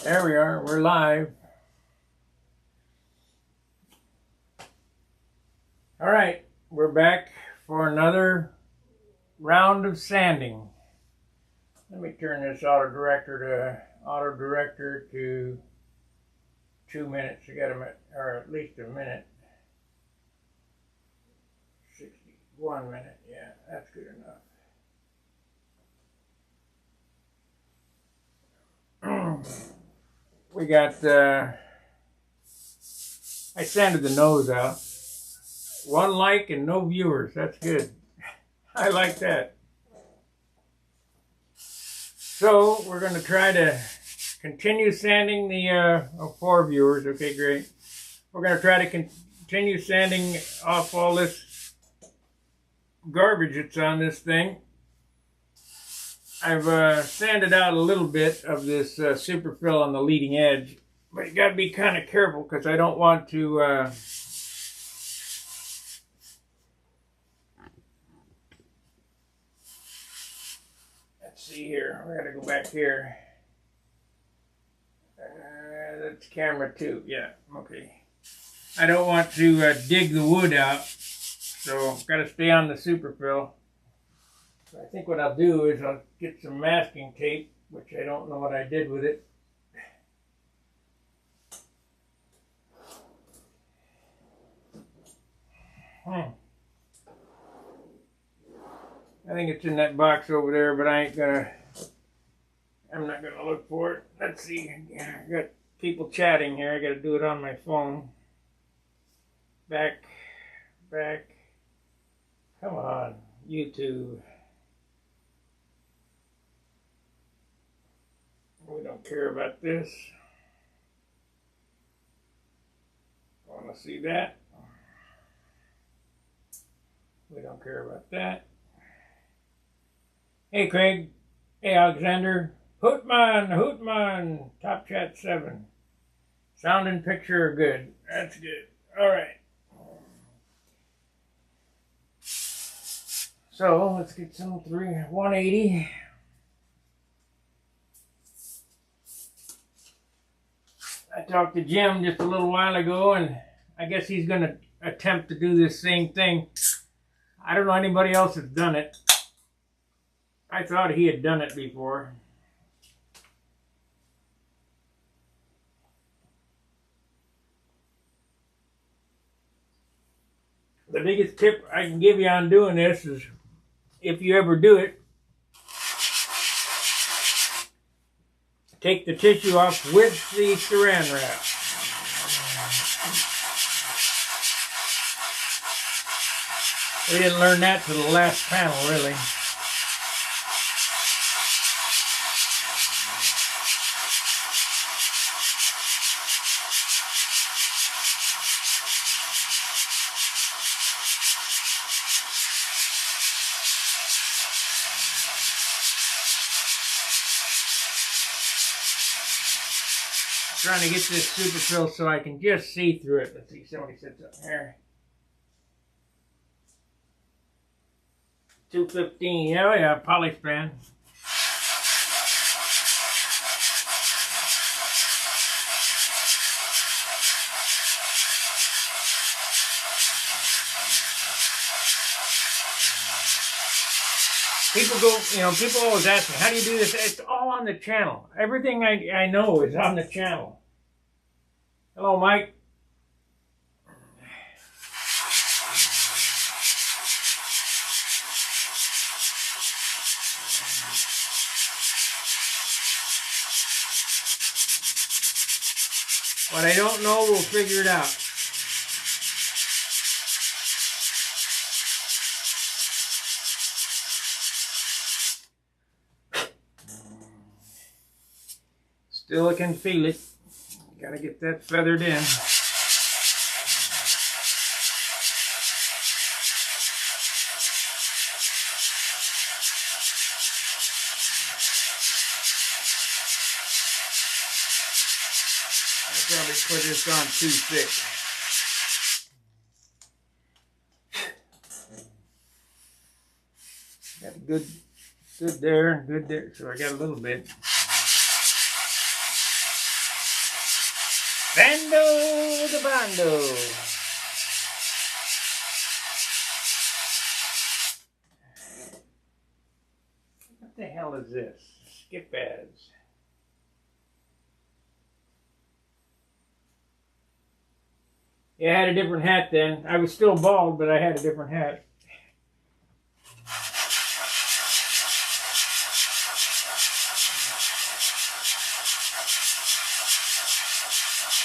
There we are, we're live. All right, we're back for another round of sanding. Let me turn this auto director to 2 minutes. You got a minute, or at least a minute. 61 minute, yeah, that's good enough. We got, I sanded the nose out. 1 like and no viewers, that's good. I like that. So we're going to try to continue sanding the, 4 viewers, okay, great. We're going to try to continue sanding off all this garbage that's on this thing. I've sanded out a little bit of this super fill on the leading edge, but you got to be kind of careful because I don't want to let's see here, we got to go back here. That's camera 2, yeah, okay. I don't want to dig the wood out, so got to stay on the super fill. So I think what I'll do is I'll get some masking tape, which I don't know what I did with it. I think it's in that box over there, but I'm not gonna look for it. Let's see, I got people chatting here. I gotta do it on my phone. Back, come on, YouTube. We don't care about this. Want to see that? We don't care about that. Hey Craig. Hey Alexander. Hootman. Top Chat 7. Sound and picture are good. That's good. Alright. So let's get some 180. I talked to Jim just a little while ago, and I guess he's going to attempt to do this same thing. I don't know anybody else that's done it. I thought he had done it before. The biggest tip I can give you on doing this is, if you ever do it, take the tissue off with the saran wrap. We didn't learn that to the last panel, really. Trying to get this super fill so I can just see through it. Let's see, somebody sits up here. 215, yeah, poly span. People always ask me, how do you do this? It's all on the channel. Everything I know is on the channel. Hello, Mike. What I don't know, we'll figure it out. Still I can feel it. Gotta get that feathered in. I probably put this on too thick. Got good there, good there. So I got a little bit. Bando the Bando. What the hell is this? Skip ads. Yeah, I had a different hat then. I was still bald, but I had a different hat.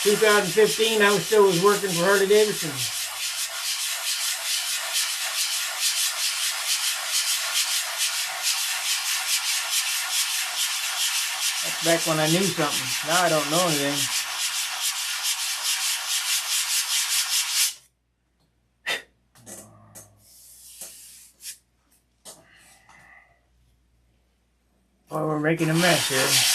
In 2015, I still was working for Harley Davidson. That's back when I knew something. Now I don't know anything. Well, we're making a mess here.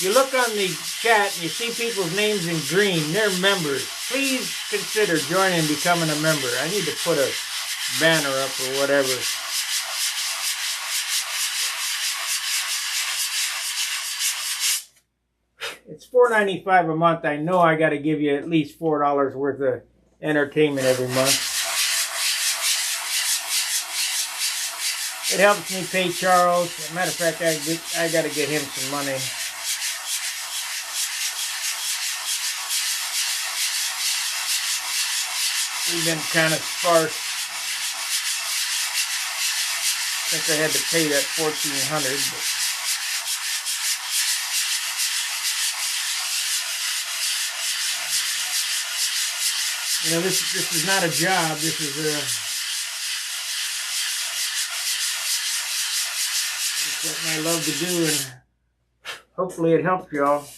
You look on the chat and you see people's names in green. They're members. Please consider joining and becoming a member. I need to put a banner up or whatever. It's $4.95 a month. I know I got to give you at least $4 worth of entertainment every month. It helps me pay Charles. As a matter of fact, I got to get him some money. We've been kind of sparse since I had to pay that $1,400. You know, this is not a job. This is something I love to do, and hopefully it helps y'all.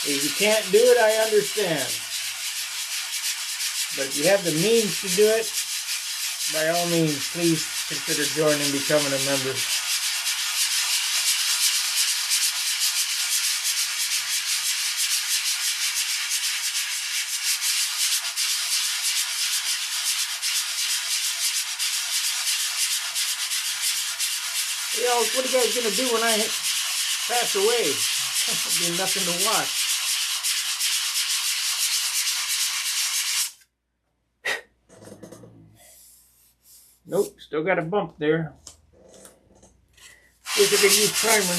If you can't do it, I understand. But if you have the means to do it, by all means, please consider joining and becoming a member. Hey, y'all, what are you guys going to do when I pass away? There'll be nothing to watch. Nope, still got a bump there. Wish I could use primer.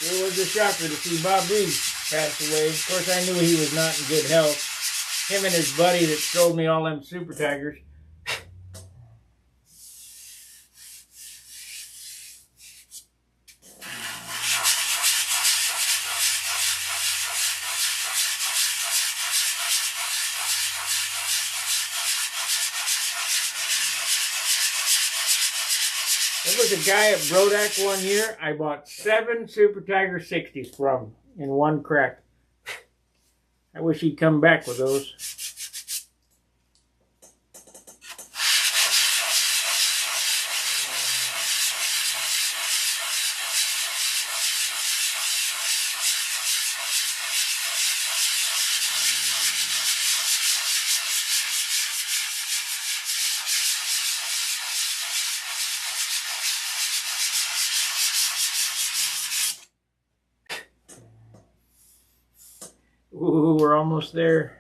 It was a shocker to see Bob Reed pass away. Of course, I knew he was not in good health. Him and his buddy that sold me all them Super Tigers. There was a guy at Brodak one year I bought 7 Super Tiger 60s from in one crack. I wish he'd come back with those. Ooh, we're almost there.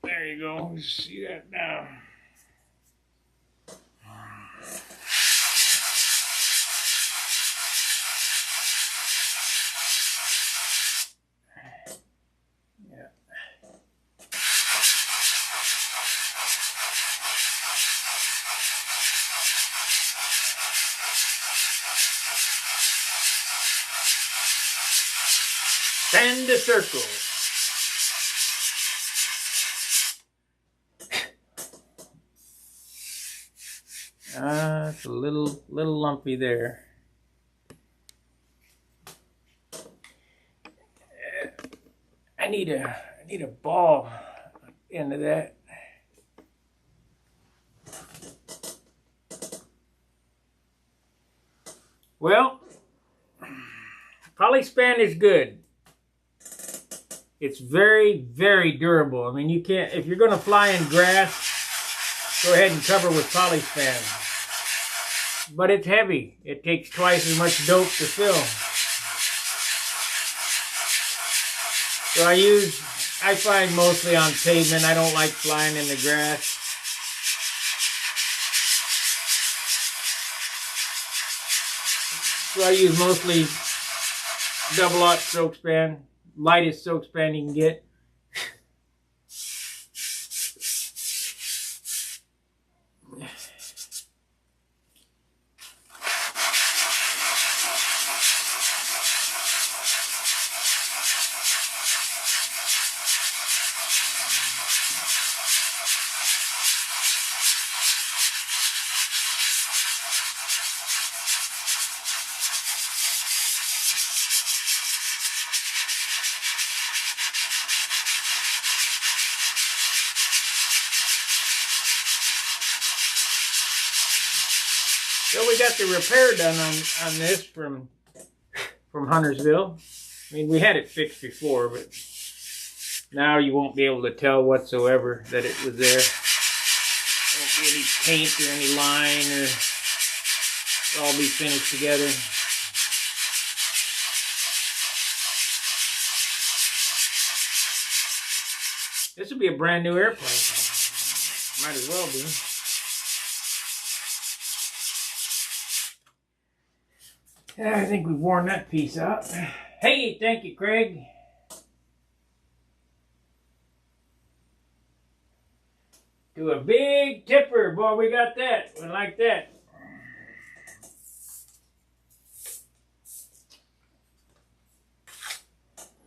There you go. You see that now. Send a circle. It's a little lumpy there. I need a ball into that. Well, polyspan is good. It's very, very durable. I mean, you can't, if you're going to fly in grass, go ahead and cover with polyspan. But it's heavy. It takes twice as much dope to fill. So I find mostly on pavement. I don't like flying in the grass. So I use mostly double-aught soak span. Lightest soak span you can get. So we got the repair done on this from Huntersville. I mean, we had it fixed before, but now you won't be able to tell whatsoever that it was there. Won't be any paint or any line, or it'll all be finished together. This would be a brand new airplane. Might as well be. I think we've worn that piece out. Hey, thank you, Craig. To a big tipper. Boy, we got that. We like that.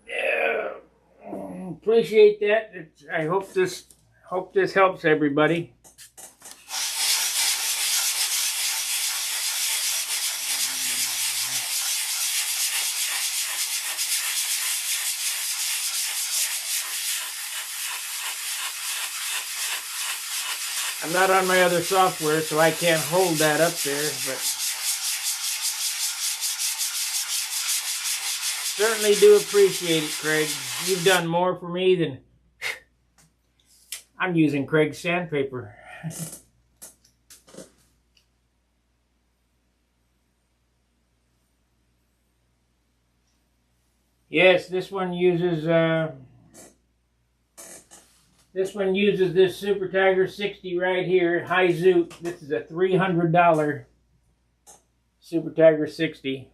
Yeah. Appreciate that. I hope this helps everybody. I'm not on my other software, so I can't hold that up there, but certainly do appreciate it, Craig. You've done more for me than I'm using Craig's sandpaper. Yes, this one uses this Super Tiger 60 right here, High Zoot. This is a $300 Super Tiger 60.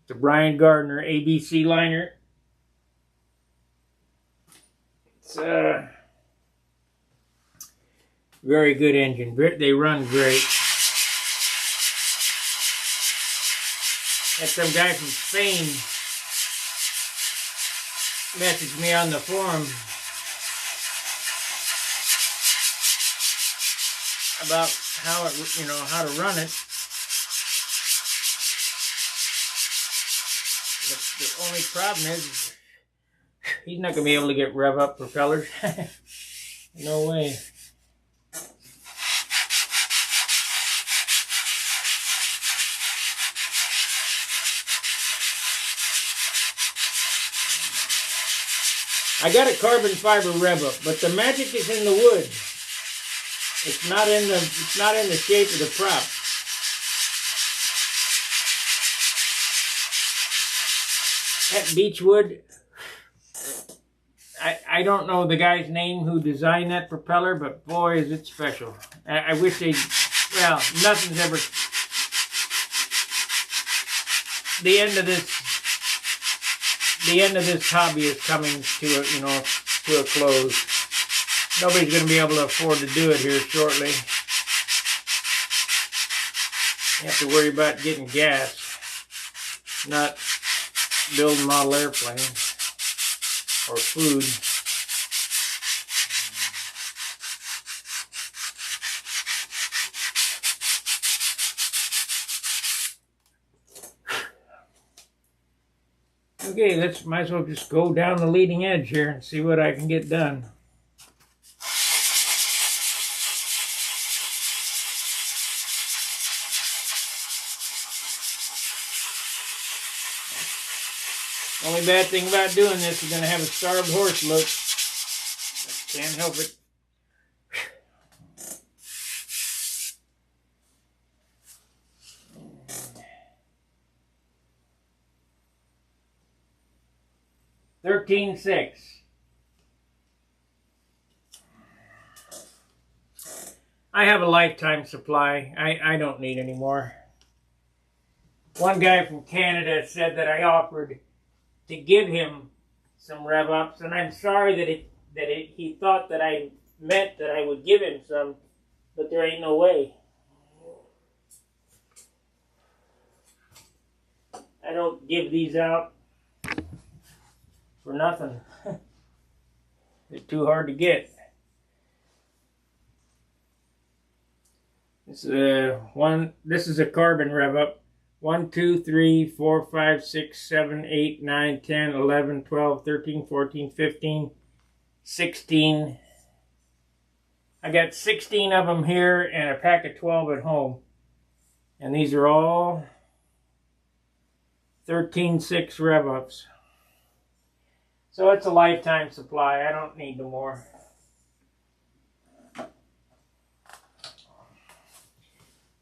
It's a Brian Gardner ABC liner. It's a very good engine. They run great. Had some guy from Spain messaged me on the forum about how to run it. The only problem is he's not going to be able to get rev up propellers. No way. I got a carbon fiber rev up, but the magic is in the wood. It's not in the shape of the prop. That beechwood, I don't know the guy's name who designed that propeller, but boy is it special. I wish nothing's ever the end of this hobby is coming to a close. Nobody's going to be able to afford to do it here shortly. You have to worry about getting gas, not building model airplanes or food. Okay, might as well just go down the leading edge here and see what I can get done. Only bad thing about doing this is going to have a starved horse look. Can't help it. $13.6. I have a lifetime supply. I don't need any more. One guy from Canada said that I offered to give him some rev ups, and I'm sorry that he thought that I meant that I would give him some, but there ain't no way. I don't give these out for nothing. They're too hard to get. This is a carbon rev up. 1, 2, 3, 4, 5, 6, 7, 8, 9, 10, 11, 12, 13, 14, 15, 16. I got 16 of them here and a pack of 12 at home. And these are all 13.6 rev ups. So it's a lifetime supply. I don't need no more.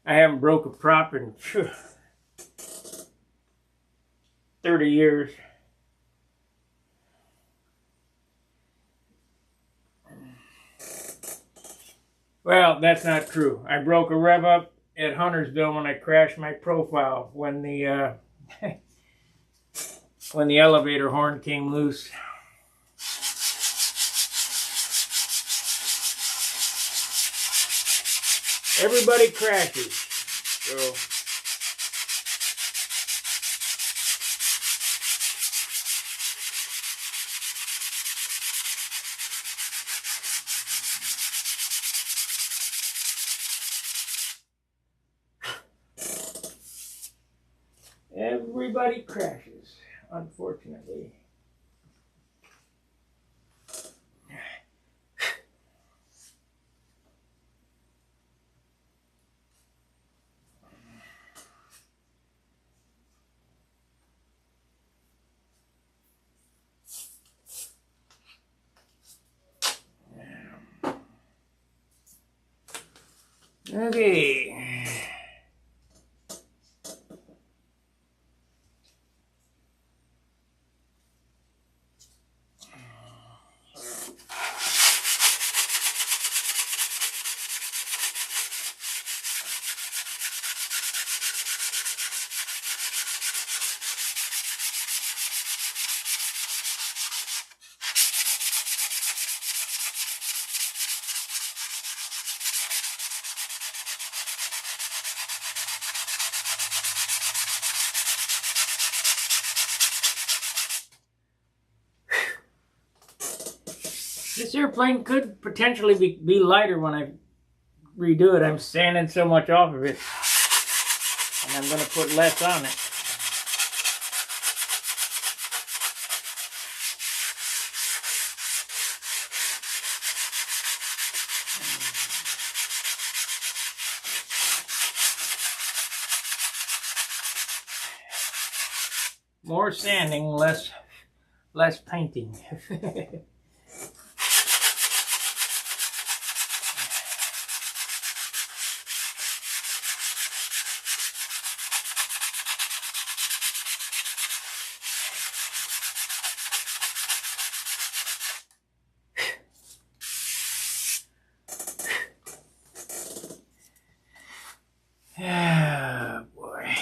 I haven't broke a prop in 30 years. Well, that's not true. I broke a rev up at Huntersville when I crashed my profile when the when the elevator horn came loose. Everybody crashes, so everybody crashes, unfortunately. Okay. This airplane could potentially be lighter when I redo it. I'm sanding so much off of it, and I'm going to put less on it. More sanding, less painting. Oh boy.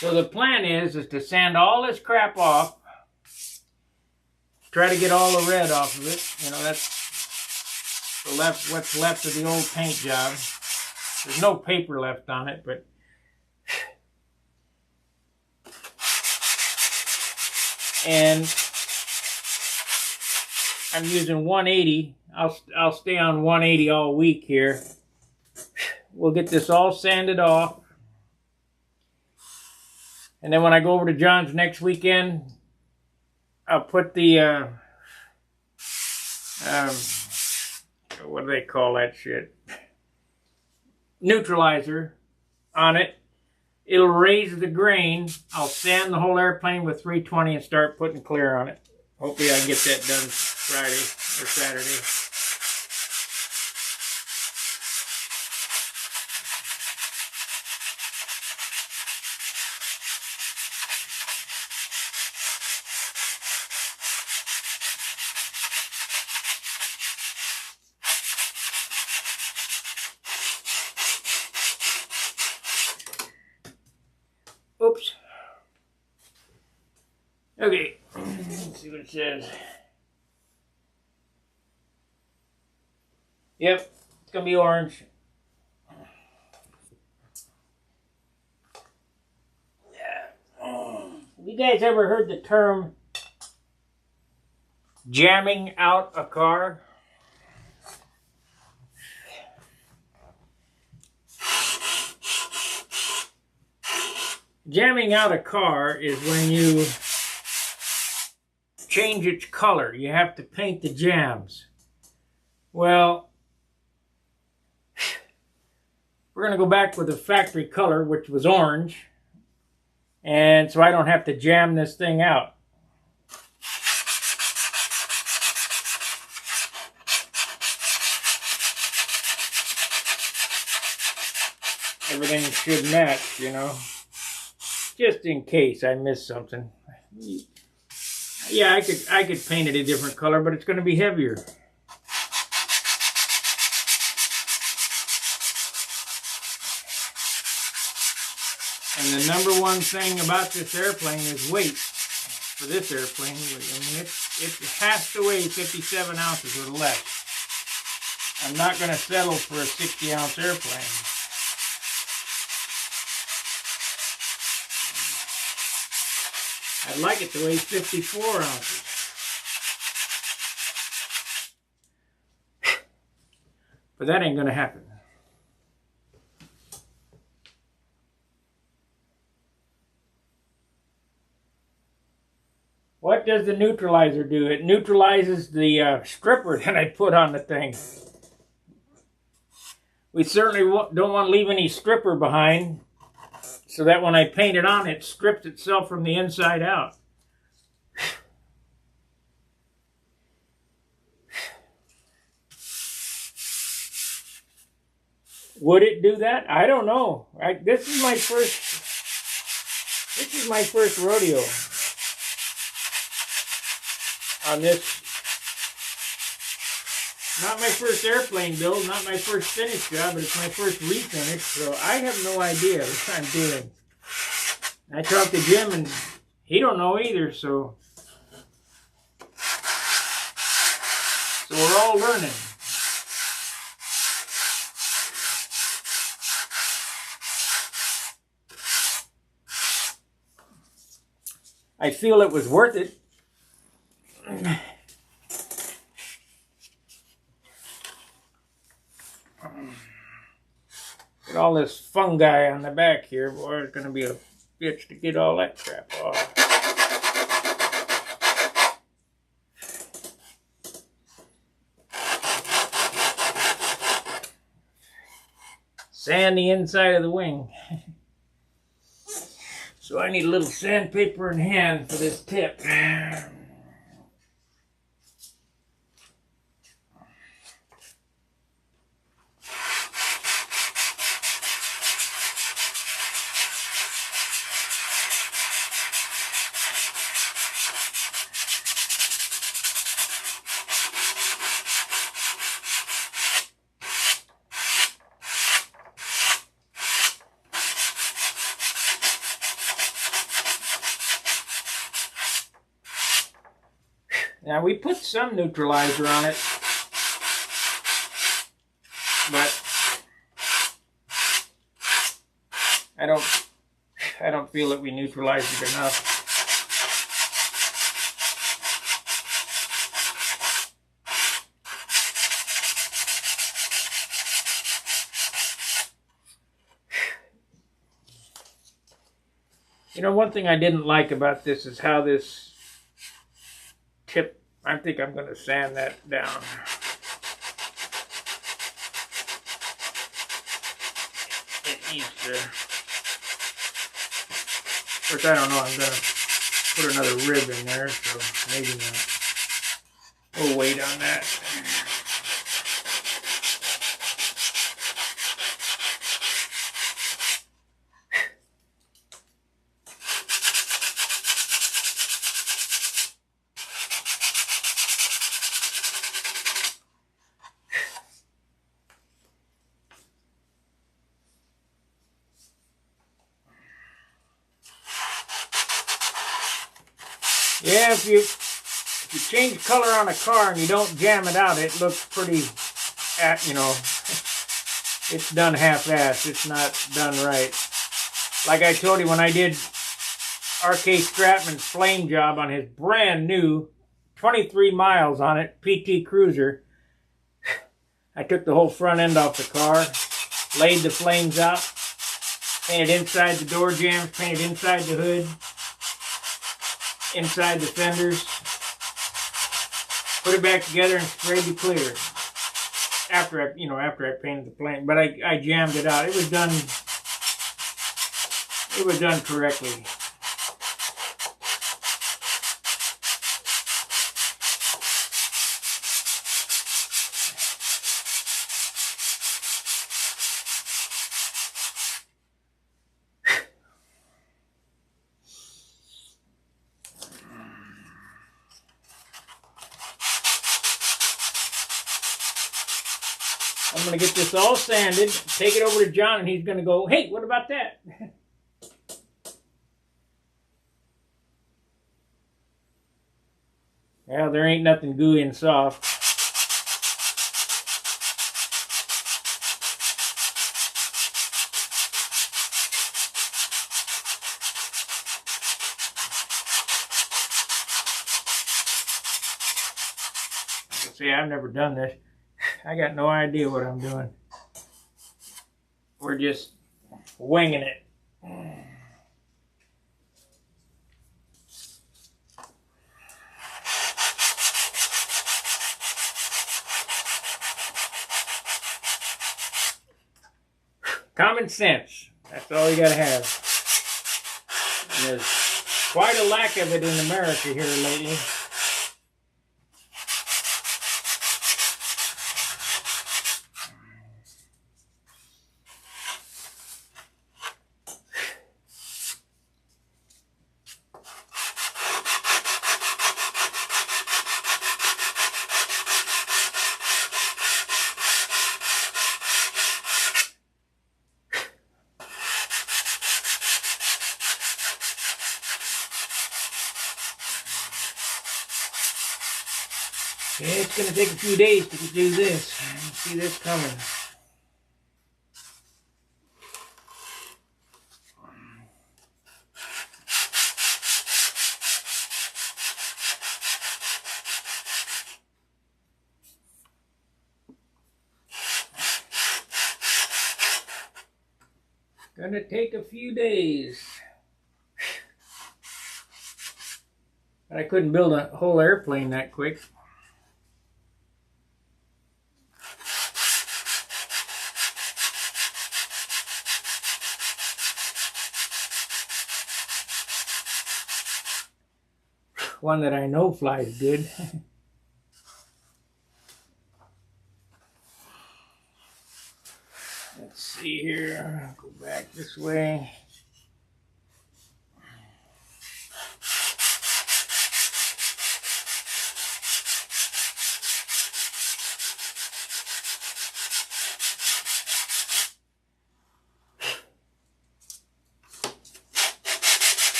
So the plan is to sand all this crap off. Try to get all the red off of it. You know, that's what's left of the old paint job. There's no paper left on it, but and I'm using 180. I'll stay on 180 all week here. We'll get this all sanded off. And then when I go over to John's next weekend, I'll put the, what do they call that shit? Neutralizer on it. It'll raise the grain. I'll sand the whole airplane with 320 and start putting clear on it. Hopefully I can get that done Friday or Saturday. Oops. Okay, let's see what it says. Yep, it's gonna be orange. Yeah. Have you guys ever heard the term jamming out a car? Jamming out a car is when you change its color. You have to paint the jams. Well, we're going to go back with the factory color, which was orange. And so I don't have to jam this thing out. Everything should match, you know. Just in case I missed something. Yeah, I could paint it a different color, but it's going to be heavier. And the number one thing about this airplane is weight. For this airplane, I mean, it has to weigh 57 ounces or less. I'm not going to settle for a 60-ounce airplane. I'd like it to weigh 54 ounces. But that ain't gonna happen. What does the neutralizer do? It neutralizes the stripper that I put on the thing. We certainly don't want to leave any stripper behind, so that when I paint it on, it strips itself from the inside out. Would it do that? I don't know. This is my first rodeo on this. Not my first airplane build, not my first finish job, but it's my first refinish, so I have no idea what I'm doing. I talked to Jim, and he don't know either, so we're all learning. I feel it was worth it. With all this fungi on the back here, boy, it's going to be a bitch to get all that crap off. Sand the inside of the wing. So I need a little sandpaper in hand for this tip. Now we put some neutralizer on it, but I don't feel that we neutralized it enough. You know, one thing I didn't like about this is how this tip, I think I'm going to sand that down. It needs to, of course I don't know, I'm going to put another rib in there, so maybe not. We'll wait on that. Yeah, if you change color on a car and you don't jam it out, it looks pretty, you know, it's done half-assed. It's not done right. Like I told you, when I did R.K. Stratman's flame job on his brand new 23 miles on it, PT Cruiser, I took the whole front end off the car, laid the flames out, painted inside the door jambs, painted inside the hood, inside the fenders, put it back together and sprayed the clear. After I painted the flame, but I jammed it out. It was done correctly. I'm going to get this all sanded, take it over to John, and he's going to go, hey, what about that? Well, there ain't nothing gooey and soft. See, I've never done this. I got no idea what I'm doing. We're just winging it. Common sense. That's all you gotta have. And there's quite a lack of it in America here lately. Yeah, it's going to take a few days to do this. See this coming. Gonna take a few days. I couldn't build a whole airplane that quick. One that I know flies good. Let's see here. Go back this way.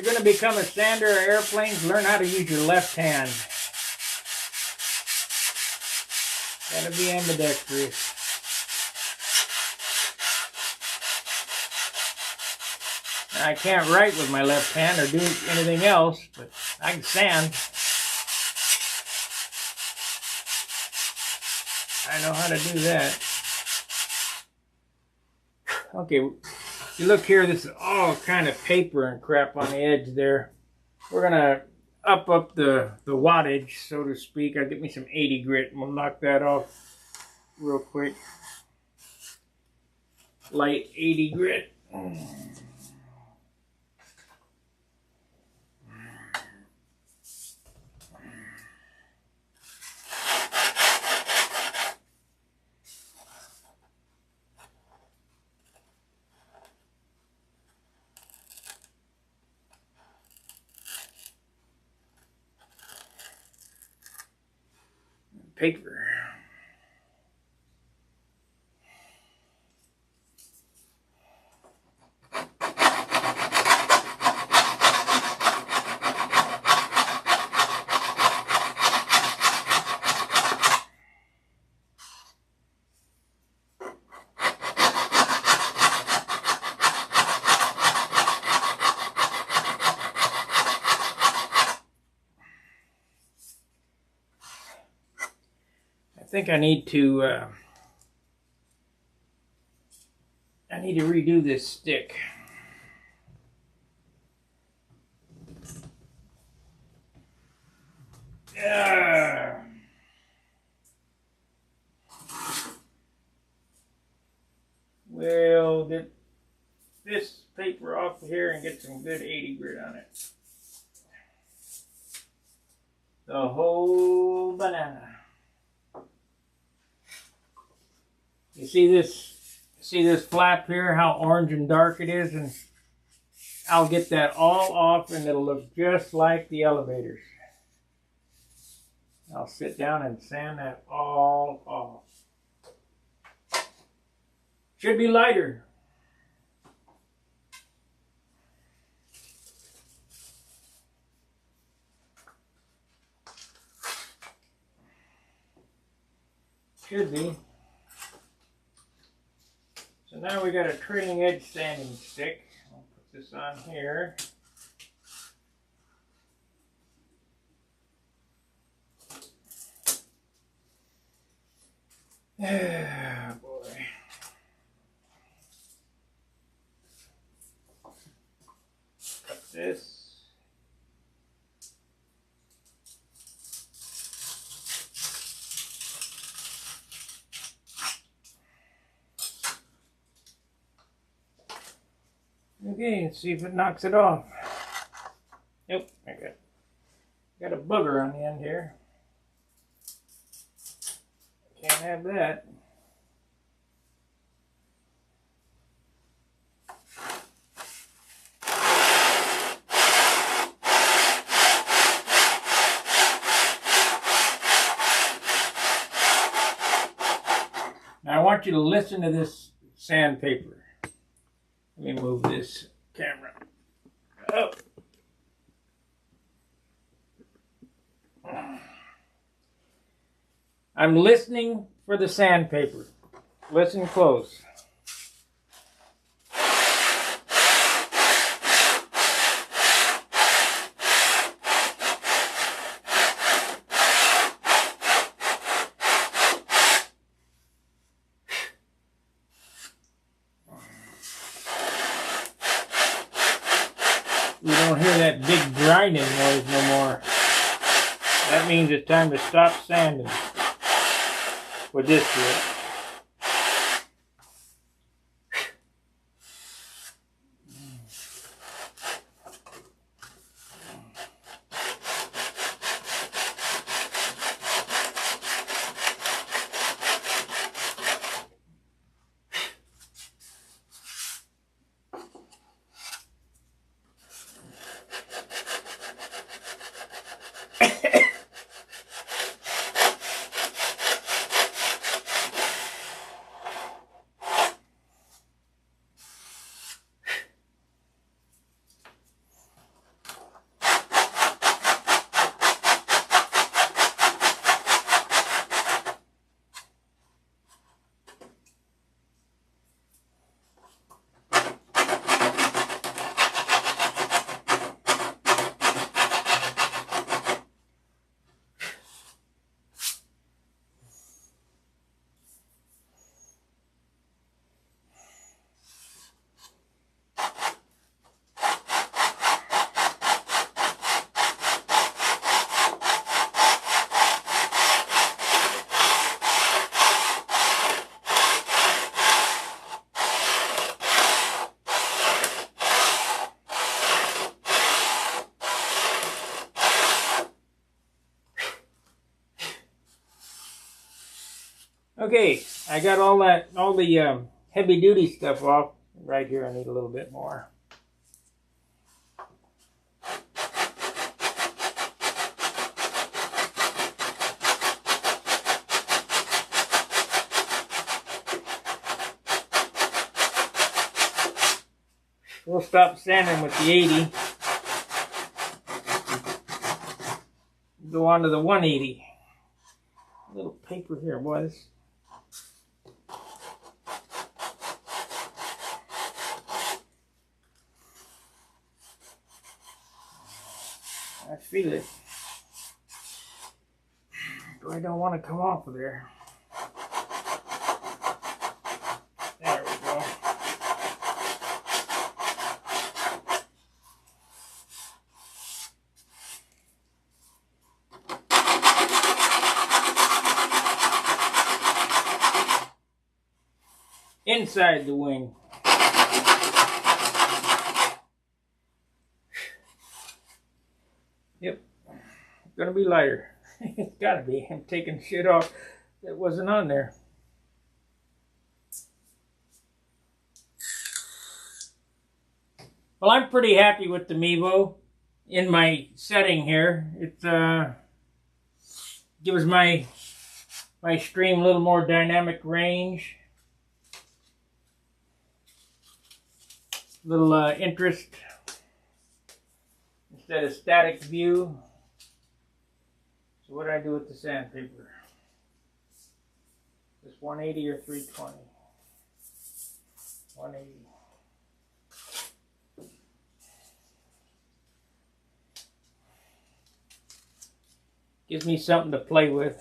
you're going to become a sander of airplanes, learn how to use your left hand. Gotta be ambidextrous. Now, I can't write with my left hand or do anything else, but I can sand. I know how to do that. Okay, if you look here, this is all kind of paper and crap on the edge there. We're gonna up the wattage, so to speak. I'll get me some 80 grit and we'll knock that off real quick. Light 80 grit. Paper. I think I need to redo this stick. We'll get this paper off here and get some good 80 grit on it. The whole banana. You see this flap here, how orange and dark it is, and I'll get that all off and it'll look just like the elevators. I'll sit down and sand that all off. Should be lighter. Should be. So now we got a trailing edge sanding stick. I'll put this on here. Ah, boy. Cut this. Okay, let's see if it knocks it off. Nope, I got a booger on the end here. Can't have that. Now I want you to listen to this sandpaper. Let me move this camera up. I'm listening for the sandpaper. Listen close. You don't hear that big grinding noise no more. That means it's time to stop sanding with this grit. Okay, I got all the heavy duty stuff off. Right here I need a little bit more. We'll stop sanding with the 80. Go on to the 180. A little paper here, boys. I feel it. But I don't want to come off of there. There we go. Inside the wing. Yep, gonna be lighter. It's gotta be. I'm taking shit off that wasn't on there. Well, I'm pretty happy with the Mevo in my setting here. It gives my stream a little more dynamic range. Little interest instead of static view. So what do I do with the sandpaper? This 180 or 320? 180. Gives me something to play with.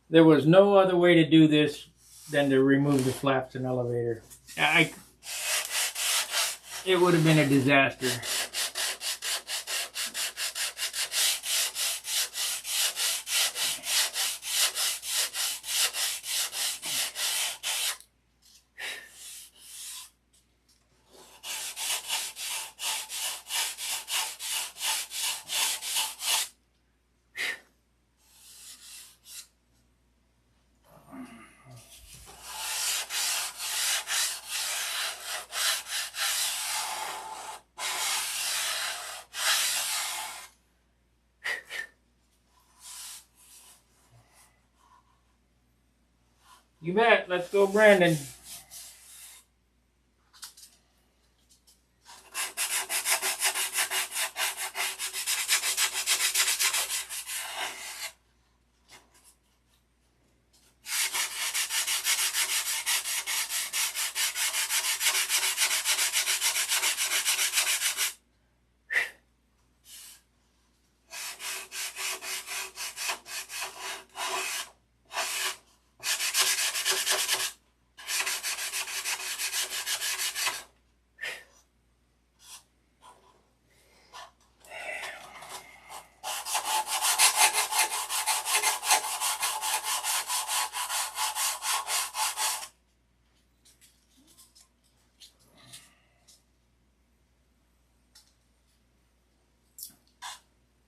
There was no other way to do this than to remove the flaps and elevator. It would have been a disaster. You bet. Let's go, Brandon.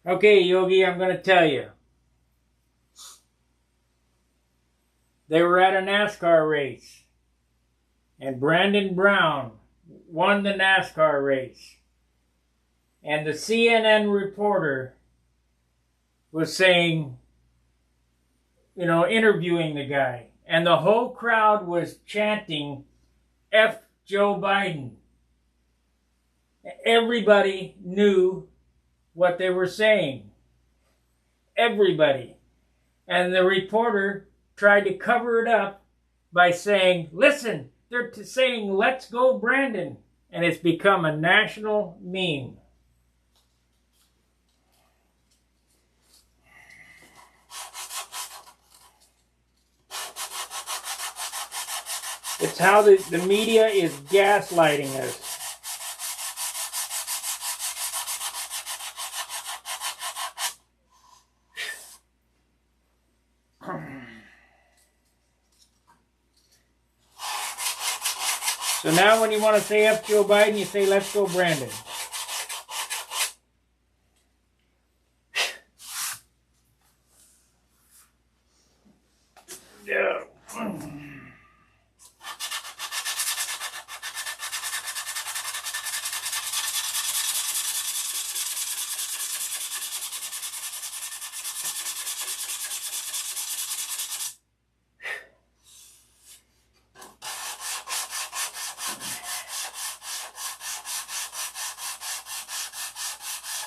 Okay, Yogi, I'm going to tell you. They were at a NASCAR race, and Brandon Brown won the NASCAR race. And the CNN reporter was saying, you know, interviewing the guy. And the whole crowd was chanting, F Joe Biden. Everybody knew what they were saying. Everybody. And the reporter tried to cover it up by saying, listen, they're saying, let's go Brandon. And it's become a national meme. It's how the media is gaslighting us. So now when you want to say F Joe Biden, you say let's go Brandon. Yeah.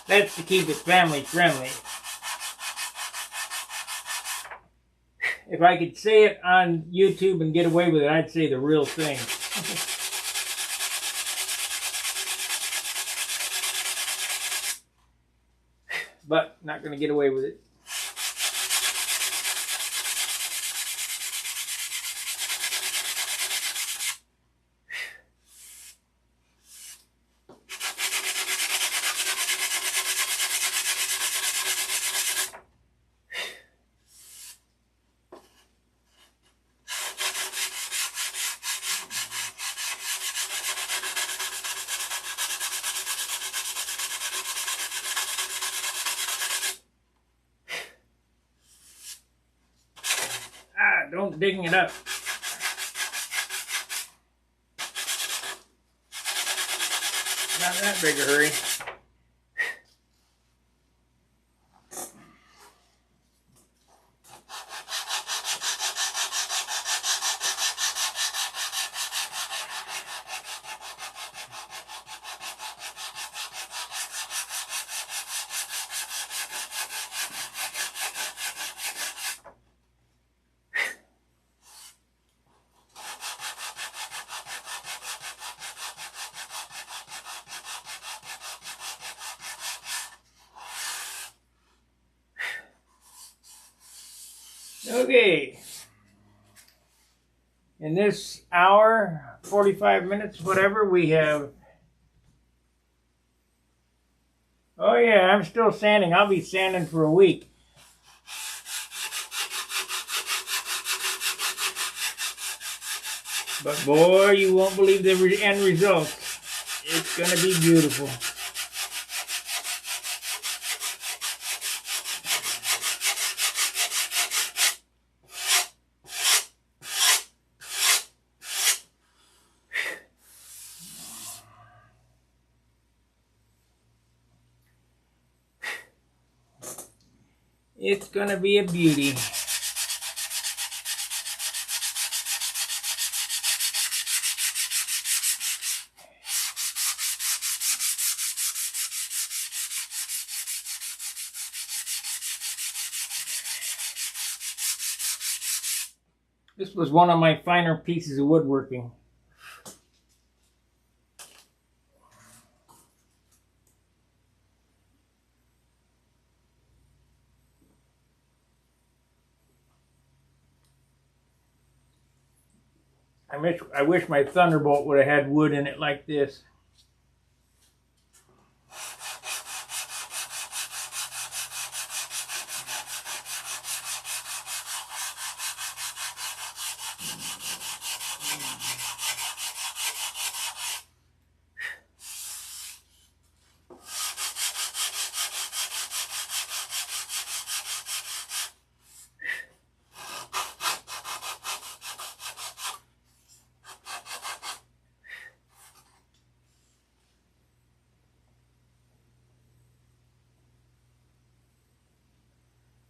That's to keep it family friendly. If I could say it on YouTube and get away with it, I'd say the real thing. But not going to get away with it. Don't ding it up. Not that big a hurry. Okay, in this hour, 45 minutes, whatever, we have, oh yeah, I'm still sanding. I'll be sanding for a week. But boy, you won't believe the end result. It's going to be beautiful. It's going to be a beauty. This was one of my finer pieces of woodworking. I wish my Thunderbolt would have had wood in it like this.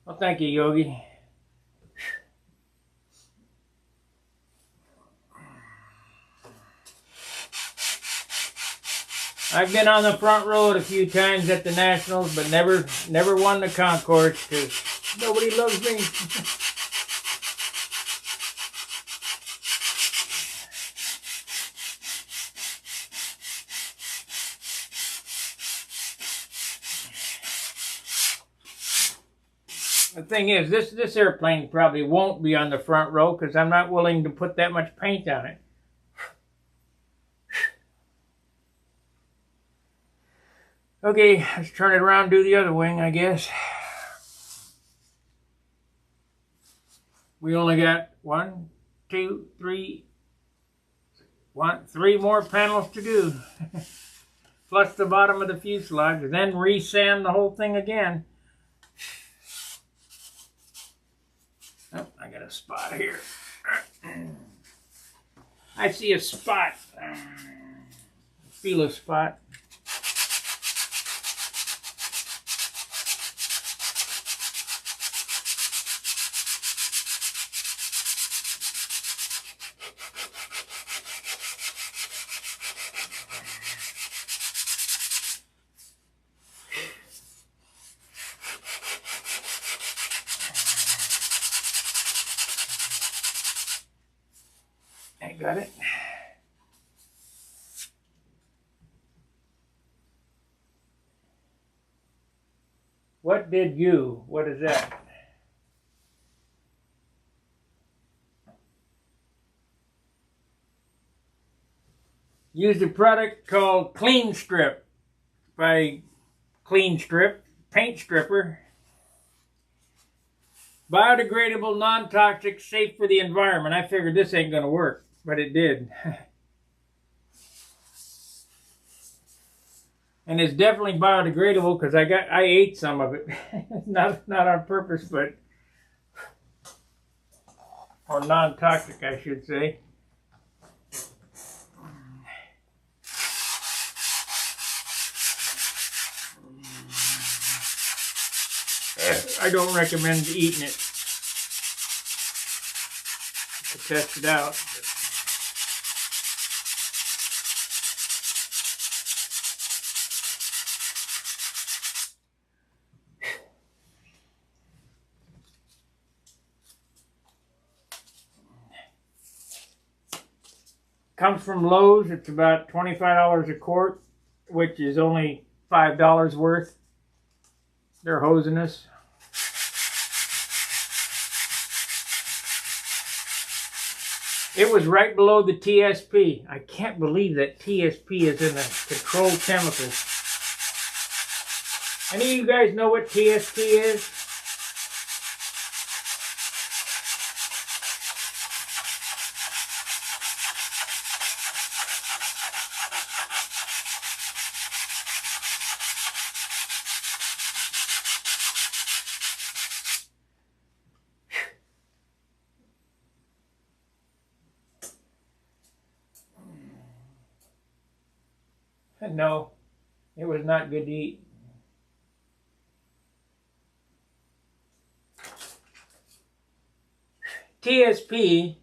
Well, thank you, Yogi. I've been on the front row a few times at the Nationals, but never won the concourse because nobody loves me. The thing is, this airplane probably won't be on the front row because I'm not willing to put that much paint on it. Okay, let's turn it around and do the other wing, I guess. We only got 1, 2, 3, Want 3 more panels to do. Plus the bottom of the fuselage, and then re-sand the whole thing again. Oh, I got a spot here. I see a spot. Feel a spot. I got it. What did you? What is that? Used a product called Clean Strip by Clean Strip, paint stripper. Biodegradable, non-toxic, safe for the environment. I figured this ain't gonna work, but it did. And it's definitely biodegradable because I ate some of it. not on purpose, but or non-toxic, I should say. I don't recommend eating it to test it out. Comes from Lowe's. It's about $25 a quart, which is only $5 worth. They're hosing us. It was right below the TSP. I can't believe that TSP is in the controlled chemicals. Any of you guys know what TSP is? No, it was not good to eat. TSP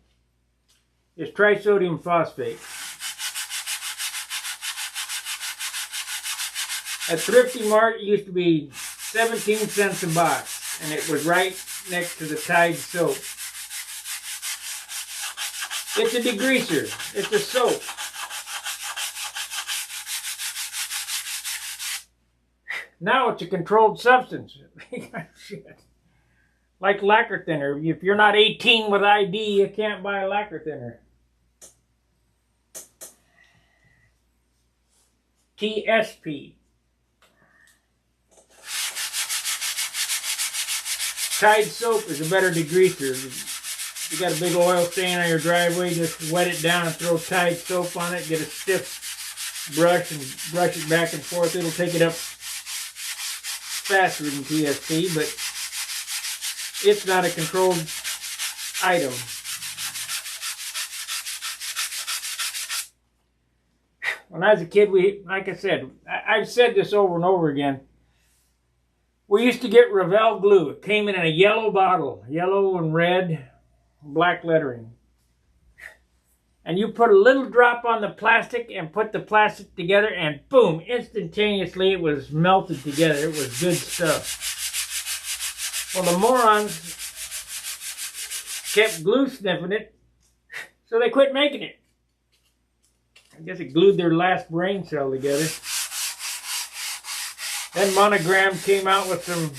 is trisodium phosphate. At Thrifty Mart, it used to be 17 cents a box, and it was right next to the Tide soap. It's a degreaser. It's a soap. Now it's a controlled substance. Shit. Like lacquer thinner. If you're not 18 with ID, you can't buy a lacquer thinner. TSP. Tide soap is a better degreaser. If you got a big oil stain on your driveway, just wet it down and throw Tide soap on it. Get a stiff brush and brush it back and forth. It'll take it up faster than TSP, but it's not a controlled item. When I was a kid, like I said, I've said this over and over again. We used to get Revell glue. It came in a yellow bottle, yellow and red, black lettering. And you put a little drop on the plastic and put the plastic together, and boom, instantaneously it was melted together. It was good stuff. Well, the morons kept glue sniffing it, so they quit making it. I guess it glued their last brain cell together. Then Monogram came out with some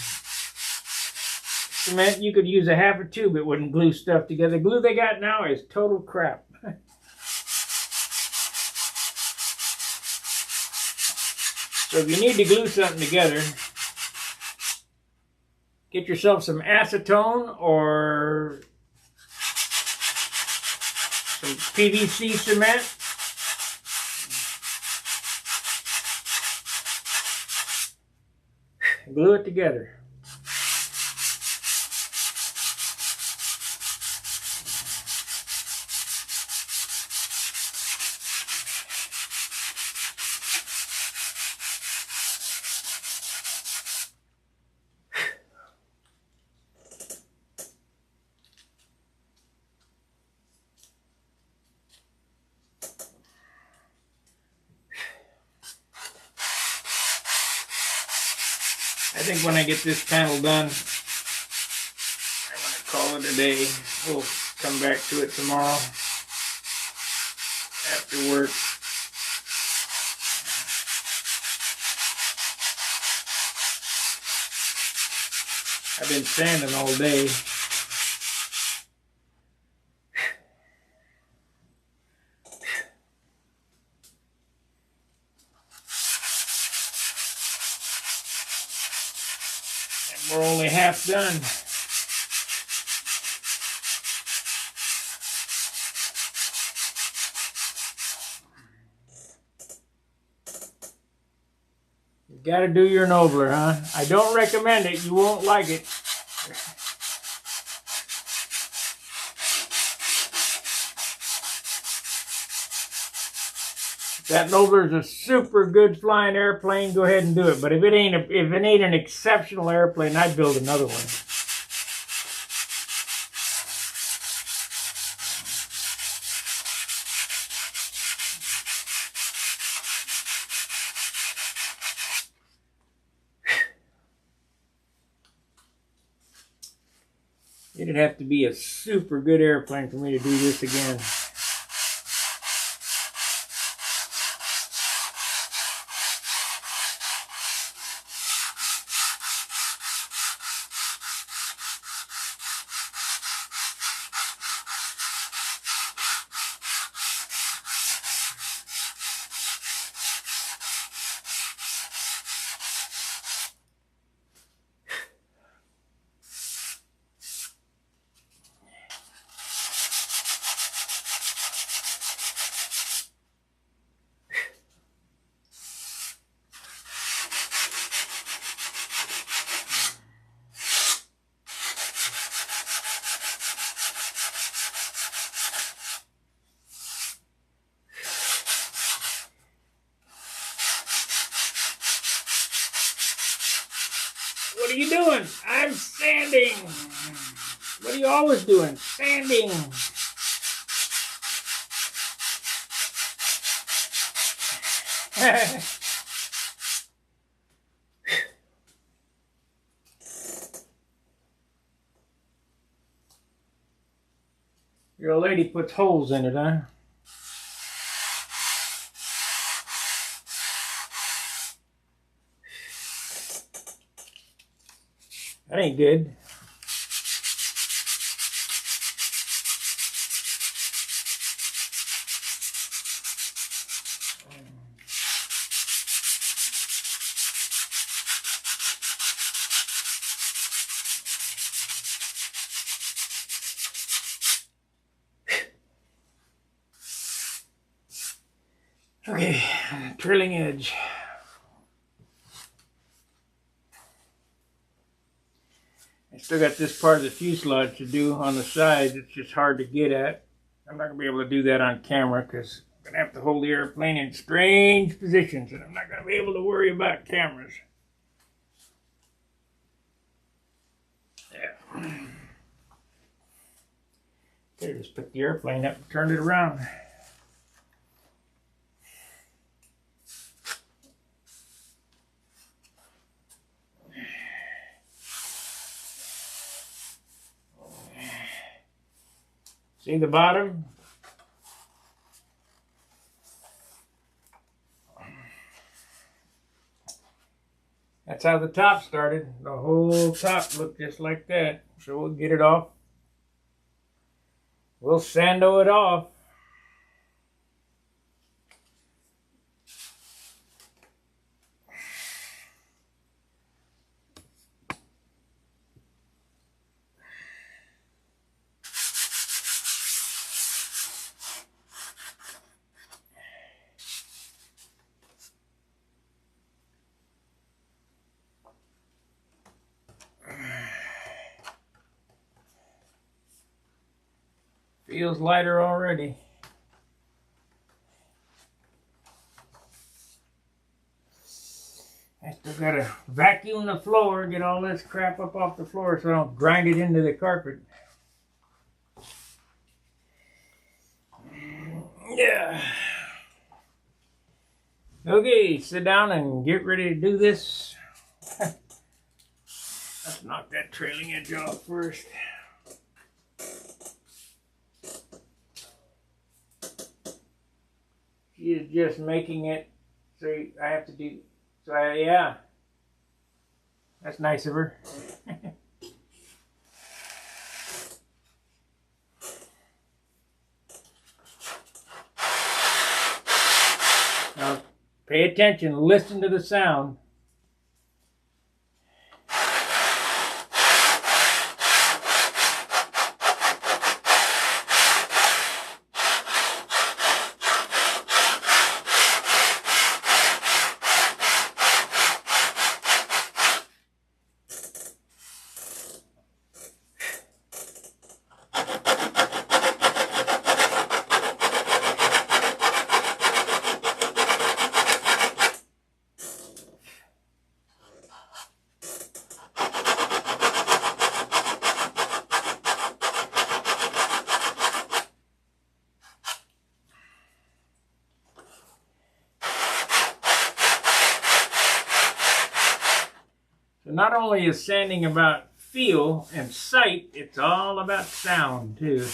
cement. You could use a half a tube. It wouldn't glue stuff together. The glue they got now is total crap. So if you need to glue something together, get yourself some acetone or some PVC cement and glue it together. I think when I get this panel done, I'm going to call it a day. We'll come back to it tomorrow after work. I've been sanding all day. And we're only half done. You gotta do your nobler, huh? I don't recommend it. You won't like it. If that Nobler is a super good flying airplane, go ahead and do it. But if it ain't an exceptional airplane, I'd build another one. It'd have to be a super good airplane for me to do this again. What are you doing? I'm sanding. What are you always doing? Sanding. Your old lady puts holes in it, huh? That ain't good. Okay, trailing edge. I still got this part of the fuselage to do on the sides. It's just hard to get at. I'm not going to be able to do that on camera because I'm going to have to hold the airplane in strange positions and I'm not going to be able to worry about cameras. Yeah. Okay, just pick the airplane up and turn it around. See the bottom? That's how the top started. The whole top looked just like that. So we'll get it off. We'll sando it off. Feels lighter already. I still gotta vacuum the floor, get all this crap up off the floor so I don't grind it into the carpet. Yeah. Okay, sit down and get ready to do this. Let's knock that trailing edge off first. She is just making it so I have to do, yeah. That's nice of her. Now, pay attention, listen to the sound. So not only is sanding about feel and sight, it's all about sound too.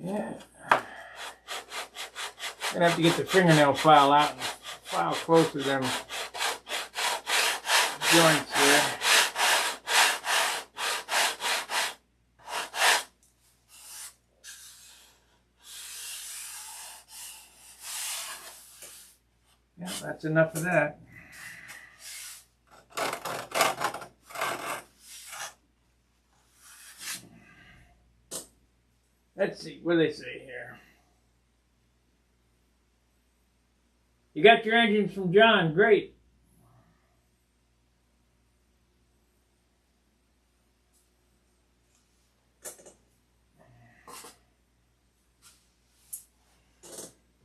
Yeah. Gonna have to get the fingernail file out and file close to them joints there. Yeah, that's enough of that. Let's see, what do they say here? You got your engines from John, great.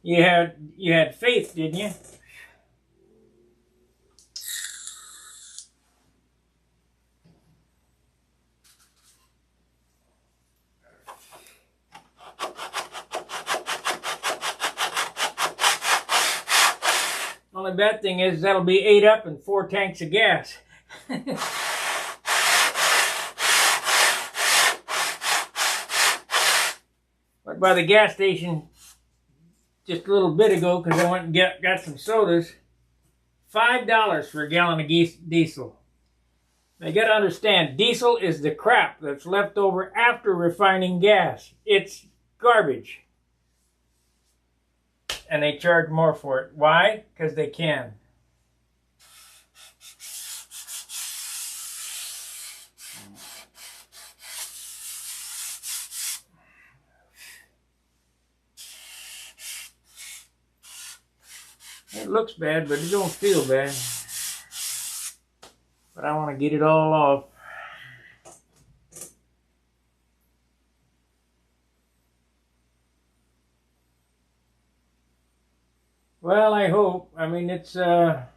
You had faith, didn't you? Only bad thing is that'll be 8 up and 4 tanks of gas. Went by the gas station just a little bit ago because I went and got some sodas. $5 for a gallon of diesel. Now you got to understand, diesel is the crap that's left over after refining gas. It's garbage. And they charge more for it. Why? Because they can. It looks bad, but it don't feel bad. But I want to get it all off. Well, I hope. I mean, it's auto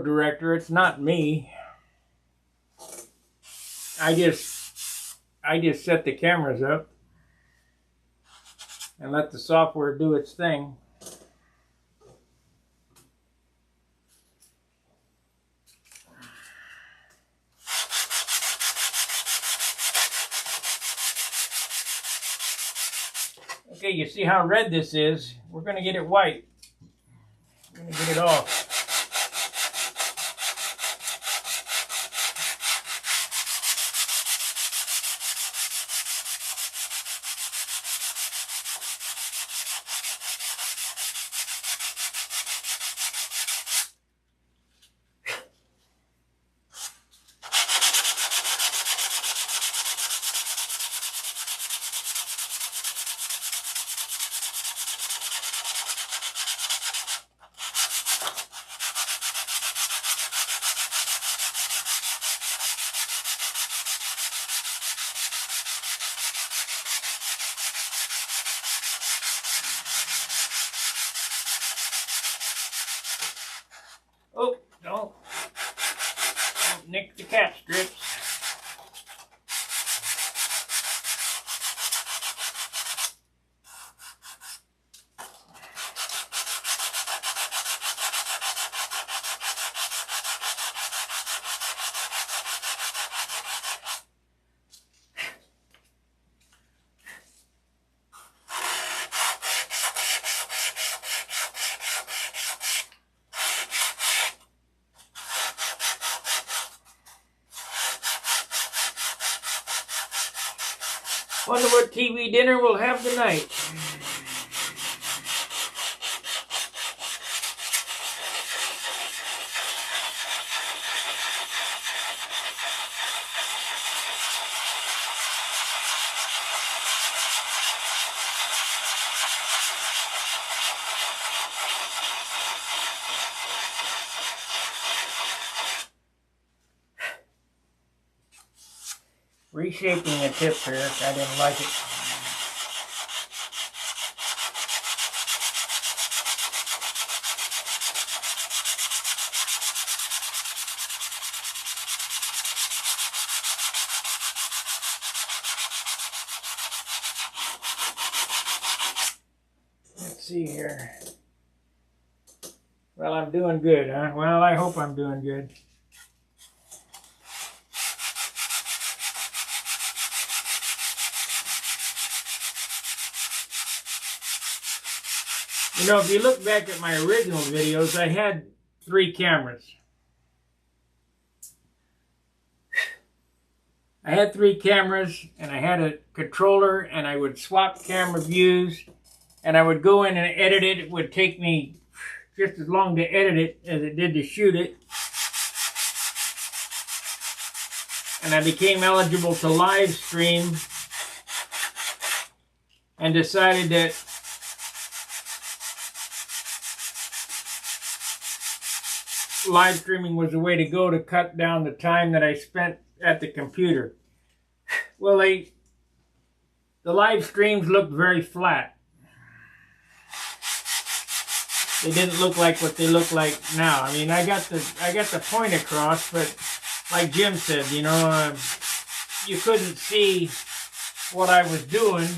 director. It's not me. I just set the cameras up and let the software do its thing. Okay, you see how red this is? We're going to get it white. We're going to get it off. Oh, don't nick the cat strips. Wonder what TV dinner we'll have tonight. Reshaping the tip here, I didn't like it. Let's see here. Well, I'm doing good, huh? Well, I hope I'm doing good. You know, if you look back at my original videos, I had 3 cameras. I had 3 cameras, and I had a controller, and I would swap camera views, and I would go in and edit it. It would take me just as long to edit it as it did to shoot it. And I became eligible to live stream and decided that live streaming was the way to go to cut down the time that I spent at the computer. Well, the live streams looked very flat. They didn't look like what they look like now. I mean, I got the point across, but like Jim said, you know, you couldn't see what I was doing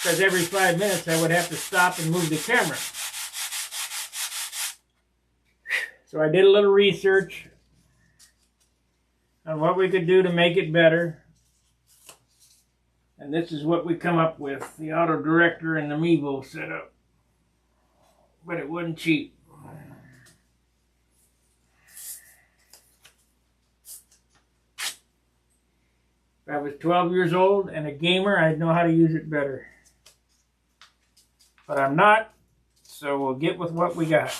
because every 5 minutes I would have to stop and move the camera. So I did a little research on what we could do to make it better. And this is what we come up with, the auto director and the Mevo setup. But it wasn't cheap. If I was 12 years old and a gamer, I'd know how to use it better. But I'm not, so we'll get with what we got.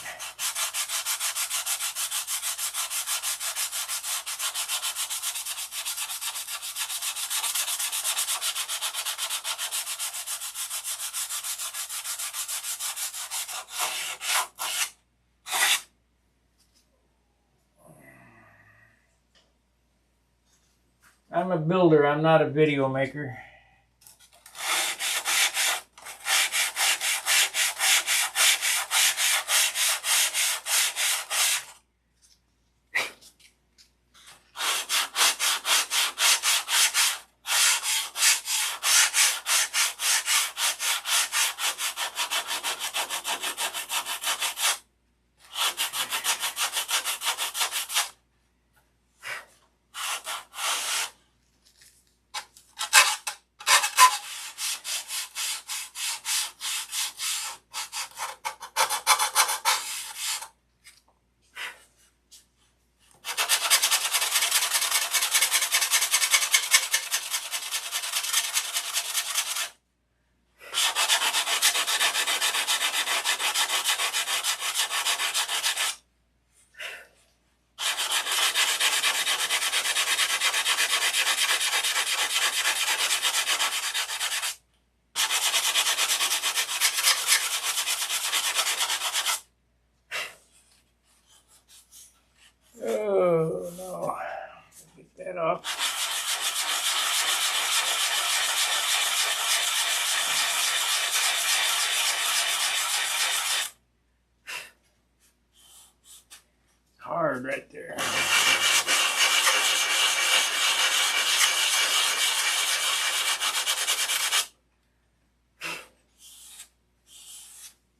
I'm a builder, I'm not a video maker. that off. Hard right there.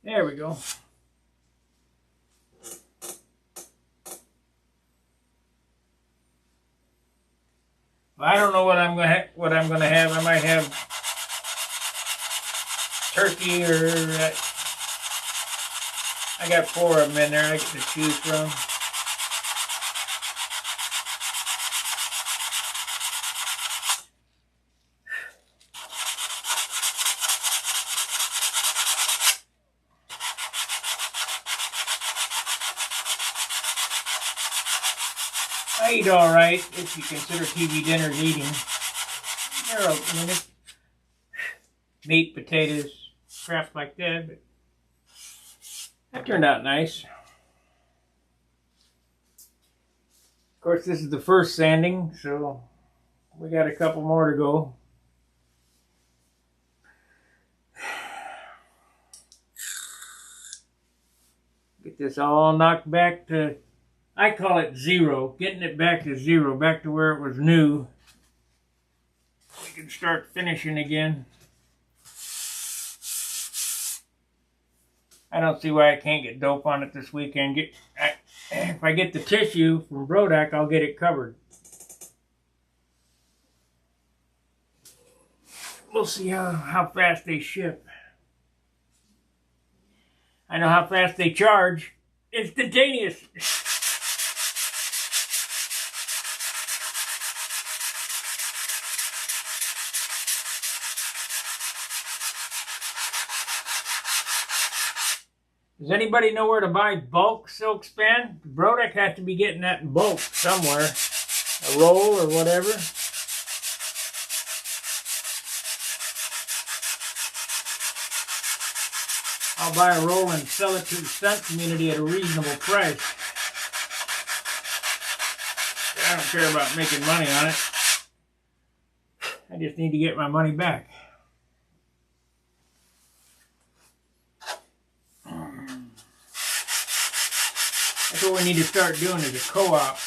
There we go. Well, I don't know what I'm gonna have. I might have turkey or I got 4 of them in there I get to choose from. I eat all right if you consider TV dinners eating. Meat, potatoes, crap like that, but that turned out nice. Of course, this is the first sanding, so we got a couple more to go. Get this all knocked back to, I call it 0, getting it back to 0, back to where it was new. We can start finishing again. I don't see why I can't get dope on it this weekend. If I get the tissue from Brodak, I'll get it covered. We'll see how fast they ship. I know how fast they charge. Instantaneous. Does anybody know where to buy bulk silk span? Brodak has to be getting that in bulk somewhere. A roll or whatever. I'll buy a roll and sell it to the stunt community at a reasonable price. I don't care about making money on it. I just need to get my money back. That's what we need to start doing is a co-op.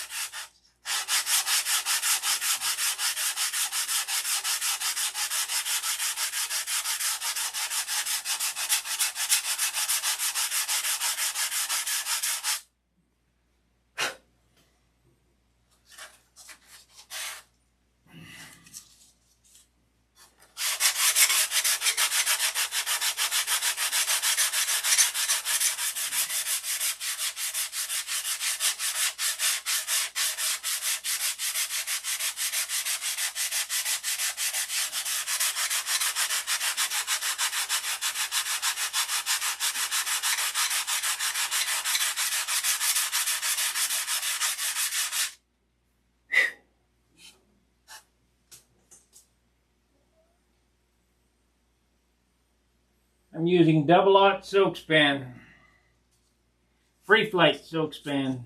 I'm using double-aught silk span, free flight silk span.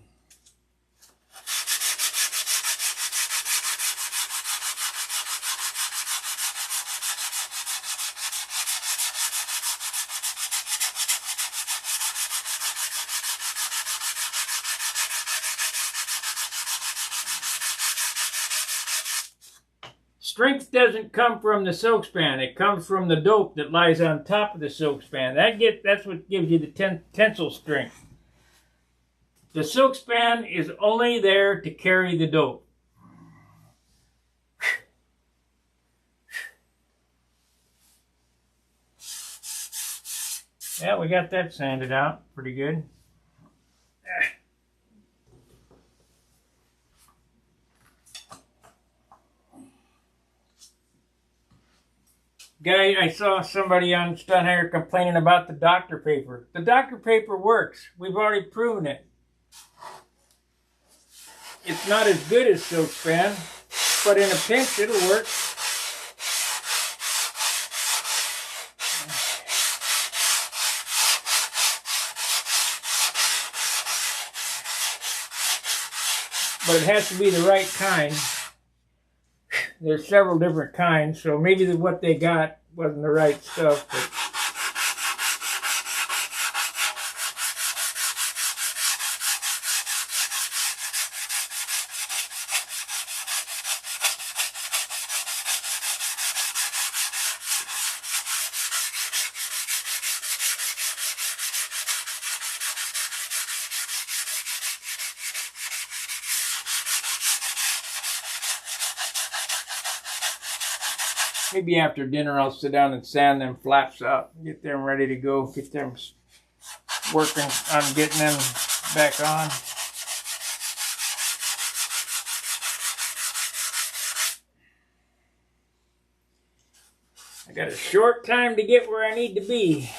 Strength doesn't come from the silk span. It comes from the dope that lies on top of the silk span. That's what gives you the tensile strength. The silk span is only there to carry the dope. Yeah, we got that sanded out pretty good. Guy, I saw somebody on Stunt Hair complaining about the doctor paper. The doctor paper works. We've already proven it. It's not as good as silk span, but in a pinch it'll work. But it has to be the right kind. there's several different kinds, so maybe what they got wasn't the right stuff. But maybe after dinner I'll sit down and sand them flaps out, get them ready to go, get them working on getting them back on. I got a short time to get where I need to be.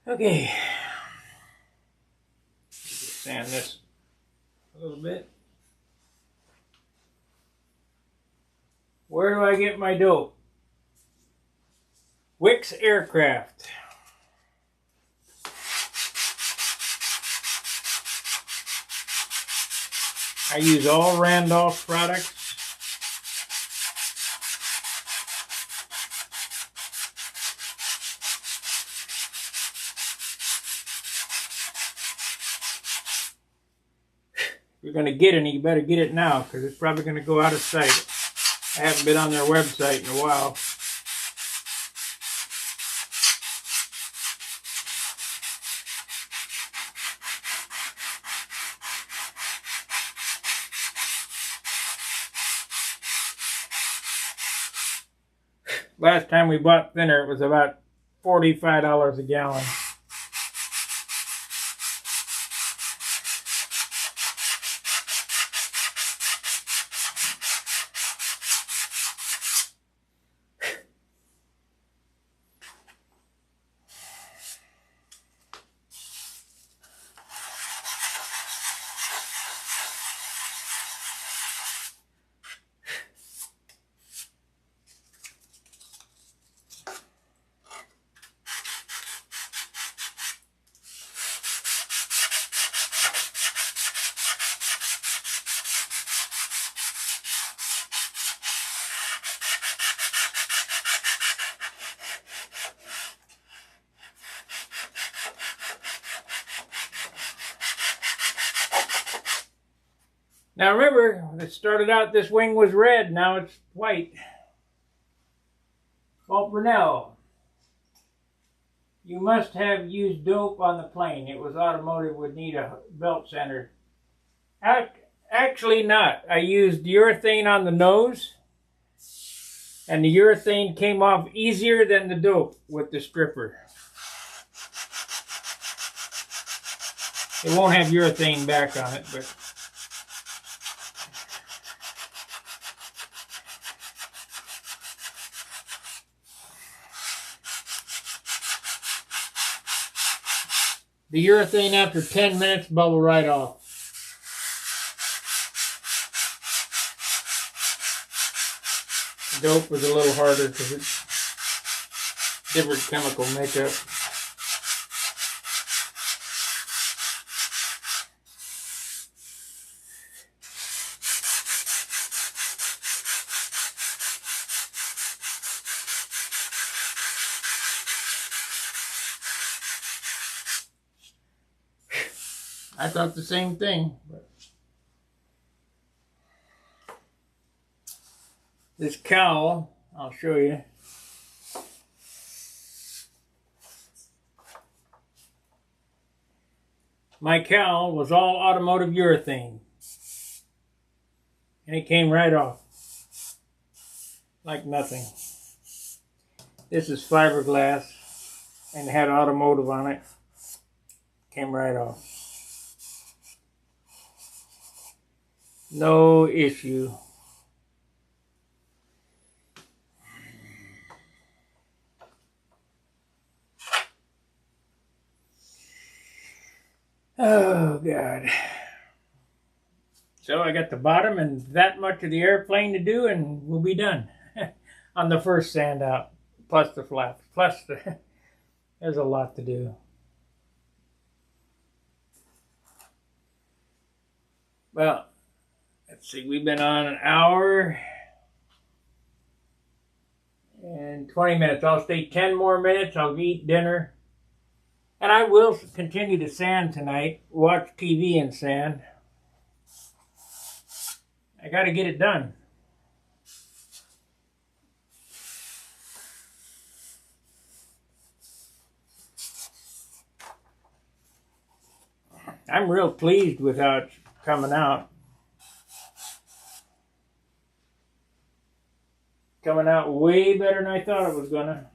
Okay, sand this a little bit. Where do I get my dope? Wix Aircraft. I use all Randolph products. If you're going to get any, you better get it now because it's probably going to go out of sight. I haven't been on their website in a while. Last time we bought thinner, it was about $45 a gallon. Now remember, it started out this wing was red, now it's white. Well, Brunel, you must have used dope on the plane. It was automotive, would need a belt sander. Actually not. I used urethane on the nose, and the urethane came off easier than the dope with the stripper. It won't have urethane back on it, but the urethane after 10 minutes bubble right off. The dope was a little harder because it's different chemical makeup. I thought the same thing. But this cowl, I'll show you. My cowl was all automotive urethane. And it came right off. Like nothing. This is fiberglass and had automotive on it. Came right off. No issue. Oh, God. So I got the bottom and that much of the airplane to do and we'll be done on the first sand out, plus the flaps, plus there's a lot to do. Well, let's see, we've been on an hour and 20 minutes. I'll stay 10 more minutes. I'll eat dinner. And I will continue to sand tonight. Watch TV and sand. I got to get it done. I'm real pleased with how it's coming out. Coming out way better than I thought it was gonna.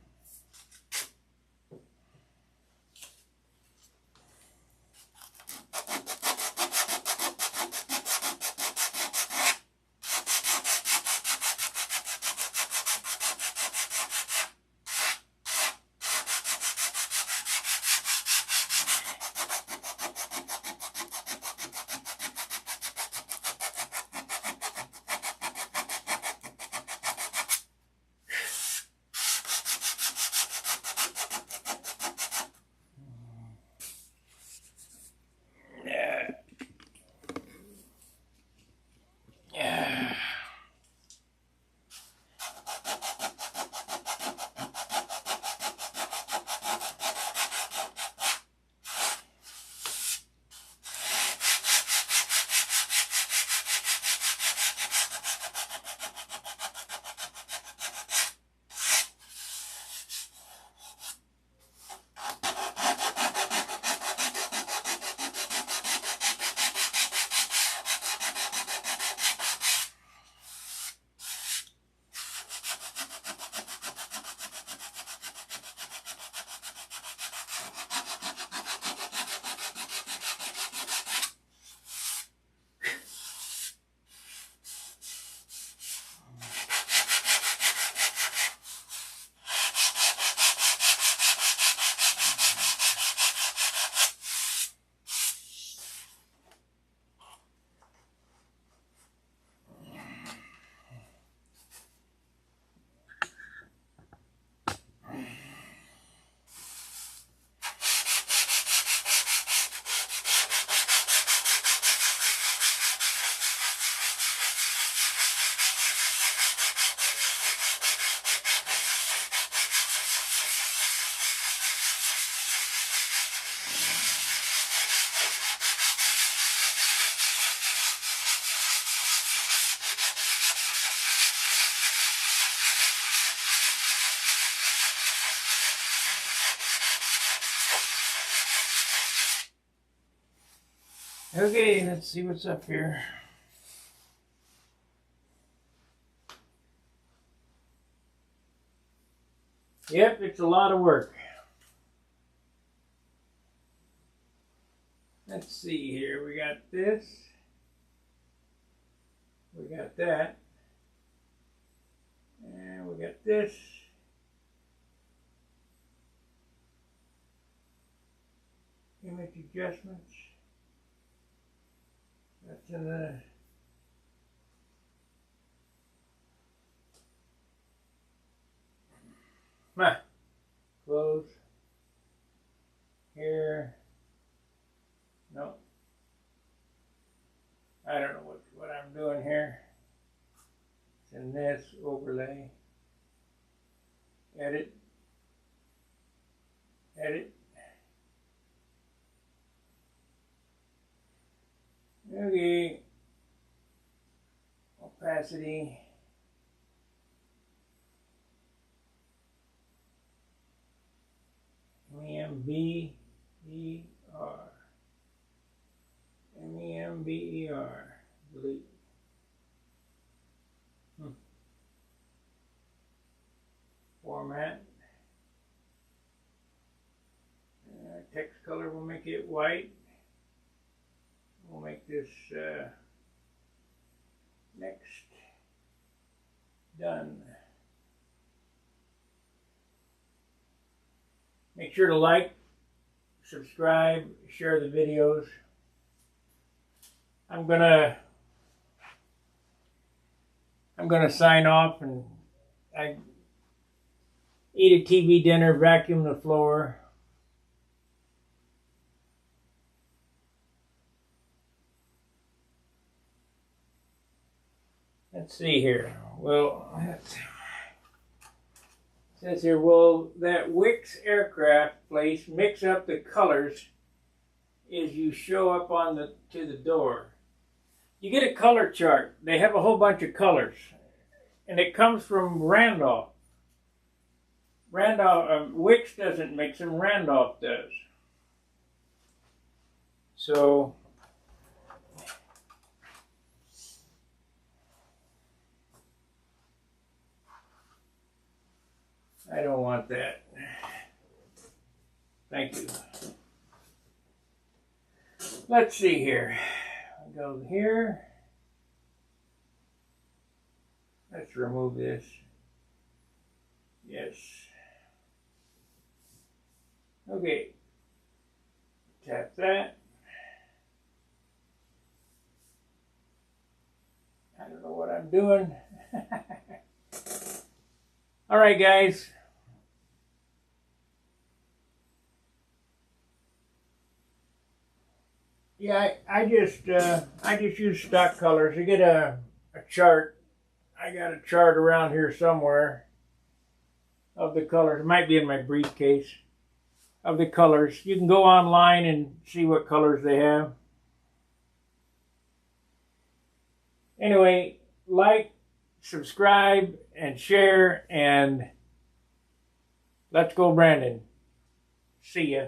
Okay, let's see what's up here. Yep, it's a lot of work. Let's see here. We got this. We got that. And we got this. Image adjustments. That's in the close. Here. No. I don't know what I'm doing here. It's in this overlay. Edit. Edit. Okay. Opacity. MEMBER. MEMBER. Delete. Format. Text color, will make it white. We'll make this next. Done. Make sure to like, subscribe, share the videos. I'm gonna sign off, and I eat a TV dinner, vacuum the floor. Let's see here. Well, it says here, will that Wix aircraft place mix up the colors as you show up on to the door? You get a color chart. They have a whole bunch of colors, and it comes from Randolph. Wix doesn't mix them. Randolph does. So I don't want that. Thank you. Let's see here. I'll go here. Let's remove this. Yes. Okay. Tap that. I don't know what I'm doing. All right, guys. Yeah, I just use stock colors. You get a chart. I got a chart around here somewhere of the colors. It might be in my briefcase of the colors. You can go online and see what colors they have. Anyway, like, subscribe, and share, and let's go, Brandon. See ya.